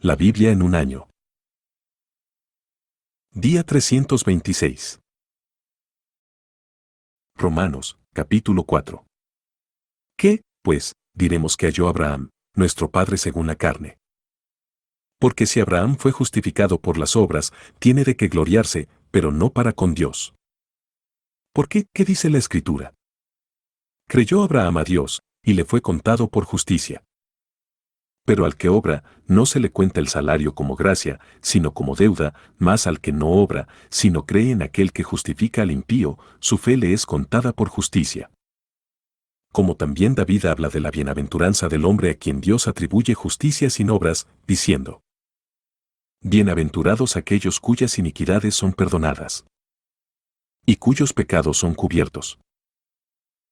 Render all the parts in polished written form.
La Biblia en un año. Día 326. Romanos, capítulo 4. ¿Qué, pues, diremos que halló Abraham, nuestro padre según la carne? Porque si Abraham fue justificado por las obras, tiene de qué gloriarse, pero no para con Dios. ¿Por qué? ¿Qué dice la Escritura? Creyó Abraham a Dios, y le fue contado por justicia. Pero al que obra, no se le cuenta el salario como gracia, sino como deuda, mas al que no obra, sino cree en aquel que justifica al impío, su fe le es contada por justicia. Como también David habla de la bienaventuranza del hombre a quien Dios atribuye justicia sin obras, diciendo: Bienaventurados aquellos cuyas iniquidades son perdonadas, y cuyos pecados son cubiertos.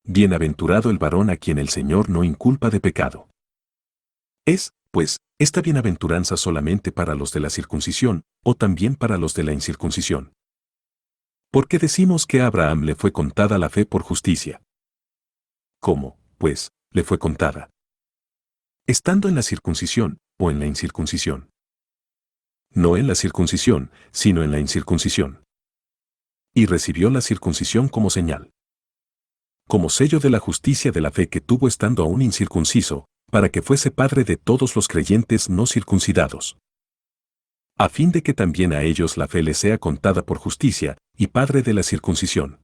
Bienaventurado el varón a quien el Señor no inculpa de pecado. ¿Es, pues, esta bienaventuranza solamente para los de la circuncisión, o también para los de la incircuncisión? Porque decimos que a Abraham le fue contada la fe por justicia. ¿Cómo, pues, le fue contada? ¿Estando en la circuncisión, o en la incircuncisión? No en la circuncisión, sino en la incircuncisión. Y recibió la circuncisión como señal, como sello de la justicia de la fe que tuvo estando aún incircunciso, para que fuese padre de todos los creyentes no circuncidados, a fin de que también a ellos la fe les sea contada por justicia, y padre de la circuncisión.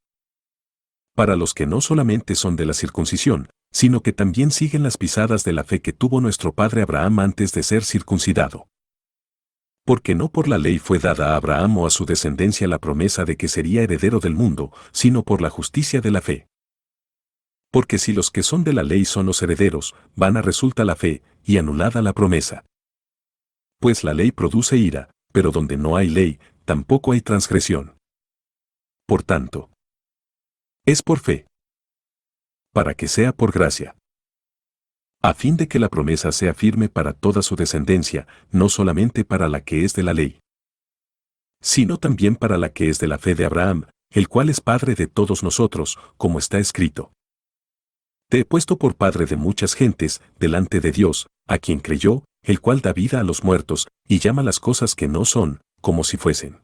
Para los que no solamente son de la circuncisión, sino que también siguen las pisadas de la fe que tuvo nuestro padre Abraham antes de ser circuncidado. Porque no por la ley fue dada a Abraham o a su descendencia la promesa de que sería heredero del mundo, sino por la justicia de la fe. Porque si los que son de la ley son los herederos, vana resulta la fe, y anulada la promesa. Pues la ley produce ira, pero donde no hay ley, tampoco hay transgresión. Por tanto, es por fe, para que sea por gracia, a fin de que la promesa sea firme para toda su descendencia, no solamente para la que es de la ley, sino también para la que es de la fe de Abraham, el cual es padre de todos nosotros, como está escrito: Te he puesto por padre de muchas gentes, delante de Dios, a quien creyó, el cual da vida a los muertos, y llama las cosas que no son, como si fuesen.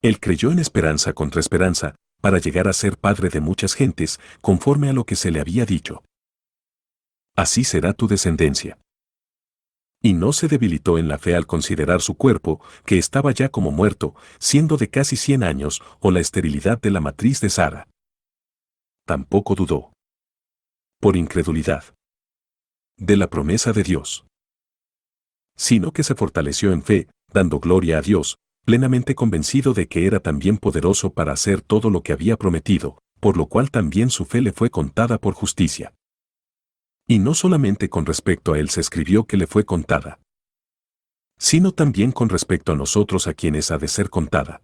Él creyó en esperanza contra esperanza, para llegar a ser padre de muchas gentes, conforme a lo que se le había dicho: Así será tu descendencia. Y no se debilitó en la fe al considerar su cuerpo, que estaba ya como muerto, siendo de casi 100 años, o la esterilidad de la matriz de Sara. Tampoco dudó, por incredulidad, de la promesa de Dios, sino que se fortaleció en fe, dando gloria a Dios, plenamente convencido de que era también poderoso para hacer todo lo que había prometido, por lo cual también su fe le fue contada por justicia. Y no solamente con respecto a él se escribió que le fue contada, sino también con respecto a nosotros a quienes ha de ser contada.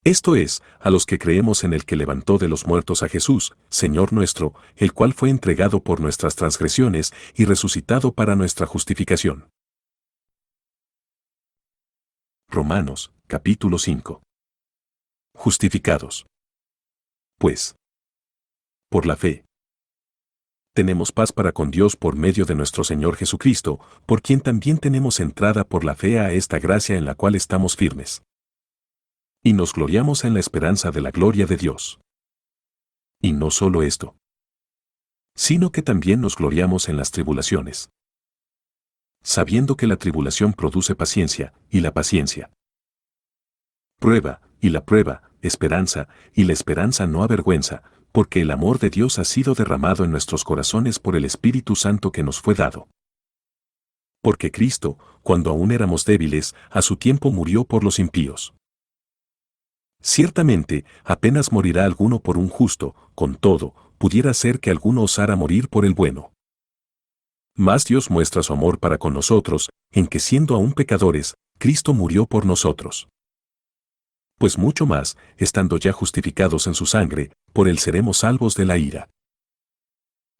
Esto es, a los que creemos en el que levantó de los muertos a Jesús, Señor nuestro, el cual fue entregado por nuestras transgresiones y resucitado para nuestra justificación. Romanos, capítulo 5. Justificados, pues, por la fe, tenemos paz para con Dios por medio de nuestro Señor Jesucristo, por quien también tenemos entrada por la fe a esta gracia en la cual estamos firmes. Y nos gloriamos en la esperanza de la gloria de Dios. Y no solo esto, sino que también nos gloriamos en las tribulaciones, sabiendo que la tribulación produce paciencia, y la paciencia prueba, y la prueba, esperanza, y la esperanza no avergüenza, porque el amor de Dios ha sido derramado en nuestros corazones por el Espíritu Santo que nos fue dado. Porque Cristo, cuando aún éramos débiles, a su tiempo murió por los impíos. Ciertamente, apenas morirá alguno por un justo, con todo, pudiera ser que alguno osara morir por el bueno. Mas Dios muestra su amor para con nosotros, en que siendo aún pecadores, Cristo murió por nosotros. Pues mucho más, estando ya justificados en su sangre, por él seremos salvos de la ira.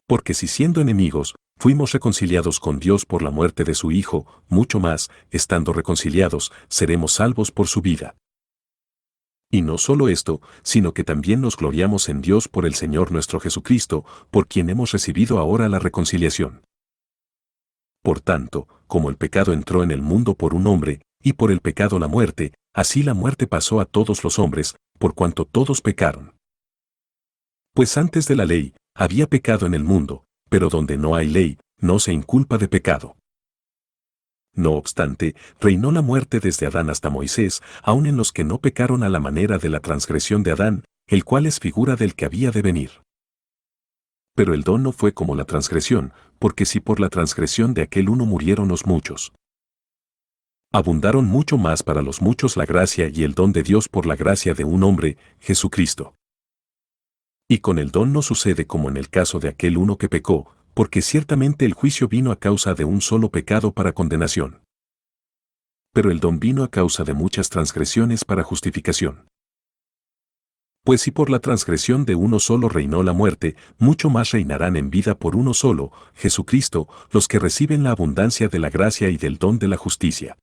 Porque si siendo enemigos, fuimos reconciliados con Dios por la muerte de su Hijo, mucho más, estando reconciliados, seremos salvos por su vida. Y no solo esto, sino que también nos gloriamos en Dios por el Señor nuestro Jesucristo, por quien hemos recibido ahora la reconciliación. Por tanto, como el pecado entró en el mundo por un hombre, y por el pecado la muerte, así la muerte pasó a todos los hombres, por cuanto todos pecaron. Pues antes de la ley, había pecado en el mundo, pero donde no hay ley, no se inculpa de pecado. No obstante, reinó la muerte desde Adán hasta Moisés, aun en los que no pecaron a la manera de la transgresión de Adán, el cual es figura del que había de venir. Pero el don no fue como la transgresión, porque si por la transgresión de aquel uno murieron los muchos, abundaron mucho más para los muchos la gracia y el don de Dios por la gracia de un hombre, Jesucristo. Y con el don no sucede como en el caso de aquel uno que pecó, porque ciertamente el juicio vino a causa de un solo pecado para condenación. Pero el don vino a causa de muchas transgresiones para justificación. Pues si por la transgresión de uno solo reinó la muerte, mucho más reinarán en vida por uno solo, Jesucristo, los que reciben la abundancia de la gracia y del don de la justicia.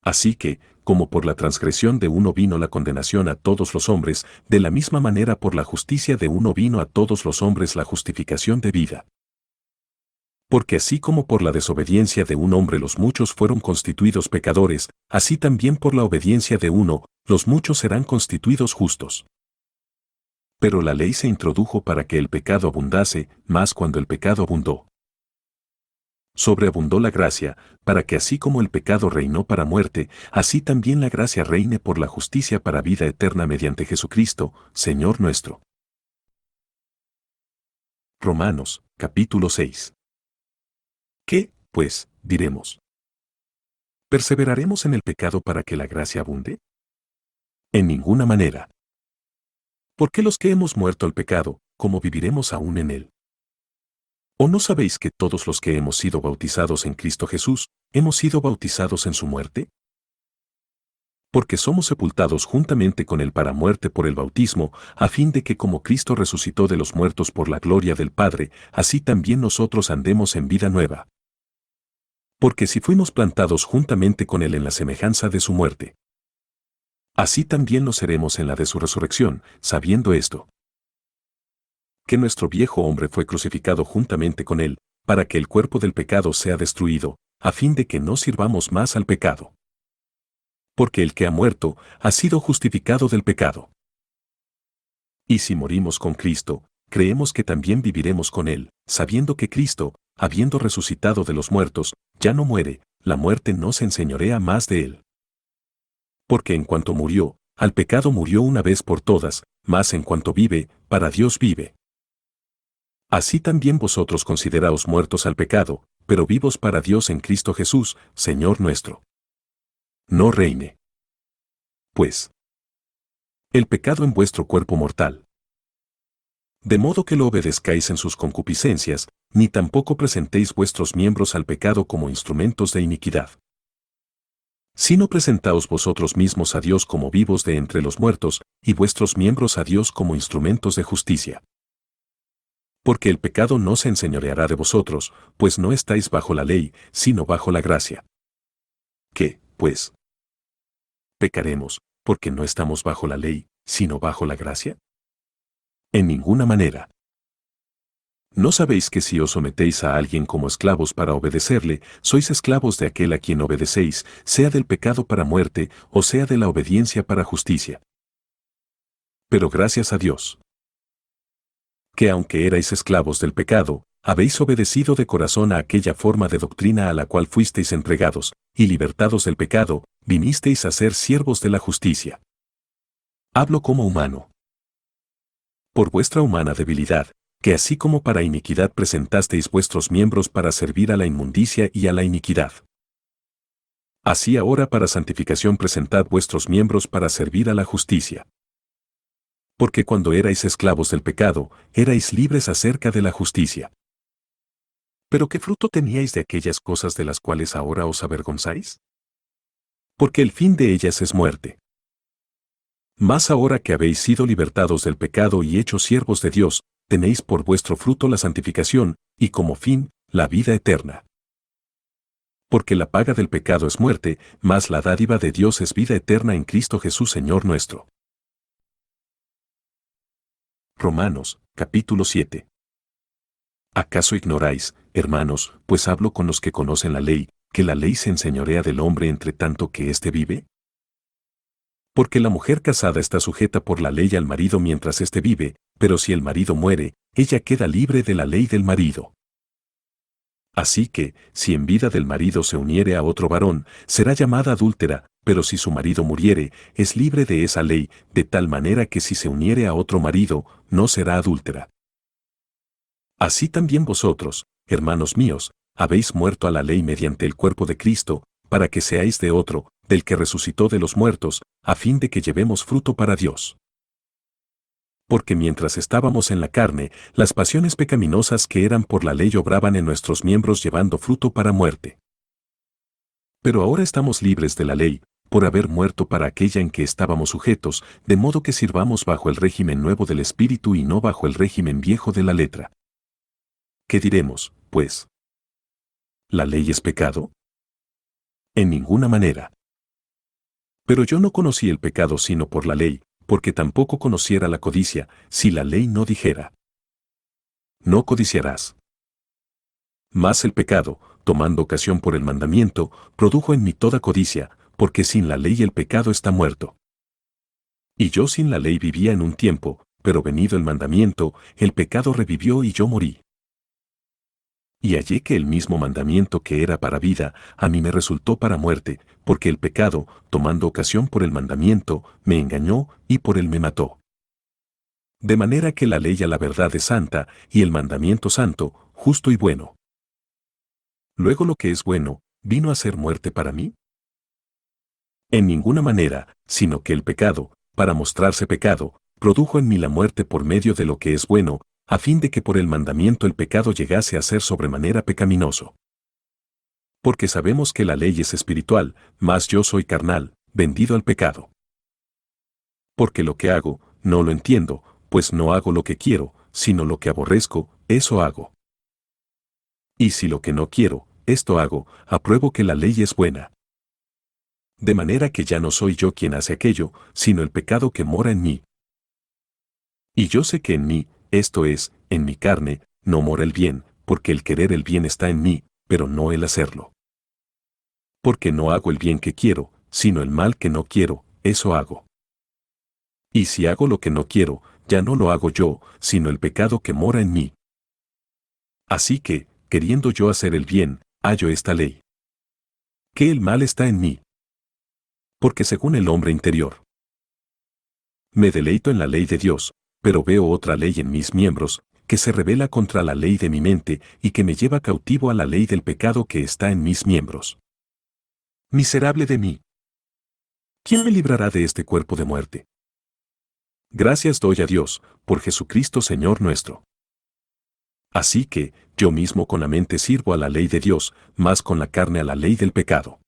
Así que, como por la transgresión de uno vino la condenación a todos los hombres, de la misma manera por la justicia de uno vino a todos los hombres la justificación de vida. Porque así como por la desobediencia de un hombre los muchos fueron constituidos pecadores, así también por la obediencia de uno, los muchos serán constituidos justos. Pero la ley se introdujo para que el pecado abundase, más cuando el pecado abundó, sobreabundó la gracia, para que así como el pecado reinó para muerte, así también la gracia reine por la justicia para vida eterna mediante Jesucristo, Señor nuestro. Romanos, capítulo 6. ¿Qué, pues, diremos? ¿Perseveraremos en el pecado para que la gracia abunde? En ninguna manera. Porque los que hemos muerto al pecado, ¿cómo viviremos aún en él? ¿O no sabéis que todos los que hemos sido bautizados en Cristo Jesús, hemos sido bautizados en su muerte? Porque somos sepultados juntamente con él para muerte por el bautismo, a fin de que como Cristo resucitó de los muertos por la gloria del Padre, así también nosotros andemos en vida nueva. Porque si fuimos plantados juntamente con él en la semejanza de su muerte, así también lo seremos en la de su resurrección, sabiendo esto, que nuestro viejo hombre fue crucificado juntamente con él, para que el cuerpo del pecado sea destruido, a fin de que no sirvamos más al pecado. Porque el que ha muerto, ha sido justificado del pecado. Y si morimos con Cristo, creemos que también viviremos con él, sabiendo que Cristo, habiendo resucitado de los muertos, ya no muere, la muerte no se enseñorea más de él. Porque en cuanto murió, al pecado murió una vez por todas, mas en cuanto vive, para Dios vive. Así también vosotros consideraos muertos al pecado, pero vivos para Dios en Cristo Jesús, Señor nuestro. No reine, pues, el pecado en vuestro cuerpo mortal. De modo que lo obedezcáis en sus concupiscencias, ni tampoco presentéis vuestros miembros al pecado como instrumentos de iniquidad. Sino presentaos vosotros mismos a Dios como vivos de entre los muertos, y vuestros miembros a Dios como instrumentos de justicia. Porque el pecado no se enseñoreará de vosotros, pues no estáis bajo la ley, sino bajo la gracia. ¿Qué, pues? ¿Pecaremos, porque no estamos bajo la ley, sino bajo la gracia? En ninguna manera. ¿No sabéis que si os sometéis a alguien como esclavos para obedecerle, sois esclavos de aquel a quien obedecéis, sea del pecado para muerte, o sea de la obediencia para justicia? Pero gracias a Dios, que aunque erais esclavos del pecado, habéis obedecido de corazón a aquella forma de doctrina a la cual fuisteis entregados, y libertados del pecado, vinisteis a ser siervos de la justicia. Hablo como humano. Por vuestra humana debilidad, que así como para iniquidad presentasteis vuestros miembros para servir a la inmundicia y a la iniquidad, así ahora para santificación presentad vuestros miembros para servir a la justicia. Porque cuando erais esclavos del pecado, erais libres acerca de la justicia. ¿Pero qué fruto teníais de aquellas cosas de las cuales ahora os avergonzáis? Porque el fin de ellas es muerte. Mas ahora que habéis sido libertados del pecado y hechos siervos de Dios, tenéis por vuestro fruto la santificación, y como fin, la vida eterna. Porque la paga del pecado es muerte, mas la dádiva de Dios es vida eterna en Cristo Jesús Señor nuestro. Romanos, capítulo 7. ¿Acaso ignoráis, hermanos, pues hablo con los que conocen la ley, que la ley se enseñorea del hombre entre tanto que éste vive? Porque la mujer casada está sujeta por la ley al marido mientras éste vive, pero si el marido muere, ella queda libre de la ley del marido. Así que, si en vida del marido se uniere a otro varón, será llamada adúltera, pero si su marido muriere, es libre de esa ley, de tal manera que si se uniere a otro marido, no será adúltera. Así también vosotros, hermanos míos, habéis muerto a la ley mediante el cuerpo de Cristo, para que seáis de otro, del que resucitó de los muertos, a fin de que llevemos fruto para Dios. Porque mientras estábamos en la carne, las pasiones pecaminosas que eran por la ley obraban en nuestros miembros llevando fruto para muerte. Pero ahora estamos libres de la ley, por haber muerto para aquella en que estábamos sujetos, de modo que sirvamos bajo el régimen nuevo del Espíritu y no bajo el régimen viejo de la letra. ¿Qué diremos, pues? ¿La ley es pecado? En ninguna manera. Pero yo no conocí el pecado sino por la ley, porque tampoco conociera la codicia, si la ley no dijera: no codiciarás. Mas el pecado, tomando ocasión por el mandamiento, produjo en mí toda codicia, porque sin la ley el pecado está muerto. Y yo sin la ley vivía en un tiempo, pero venido el mandamiento, el pecado revivió y yo morí. Y hallé que el mismo mandamiento que era para vida, a mí me resultó para muerte, porque el pecado, tomando ocasión por el mandamiento, me engañó y por él me mató. De manera que la ley a la verdad es santa, y el mandamiento santo, justo y bueno. Luego lo que es bueno, ¿vino a ser muerte para mí? En ninguna manera, sino que el pecado, para mostrarse pecado, produjo en mí la muerte por medio de lo que es bueno, a fin de que por el mandamiento el pecado llegase a ser sobremanera pecaminoso. Porque sabemos que la ley es espiritual, mas yo soy carnal, vendido al pecado. Porque lo que hago, no lo entiendo, pues no hago lo que quiero, sino lo que aborrezco, eso hago. Y si lo que no quiero, esto hago, apruebo que la ley es buena. De manera que ya no soy yo quien hace aquello, sino el pecado que mora en mí. Y yo sé que en mí, esto es, en mi carne, no mora el bien, porque el querer el bien está en mí, pero no el hacerlo. Porque no hago el bien que quiero, sino el mal que no quiero, eso hago. Y si hago lo que no quiero, ya no lo hago yo, sino el pecado que mora en mí. Así que, queriendo yo hacer el bien, hallo esta ley: que el mal está en mí. Porque según el hombre interior, me deleito en la ley de Dios, pero veo otra ley en mis miembros, que se rebela contra la ley de mi mente y que me lleva cautivo a la ley del pecado que está en mis miembros. Miserable de mí, ¿quién me librará de este cuerpo de muerte? Gracias doy a Dios, por Jesucristo Señor nuestro. Así que, yo mismo con la mente sirvo a la ley de Dios, mas con la carne a la ley del pecado.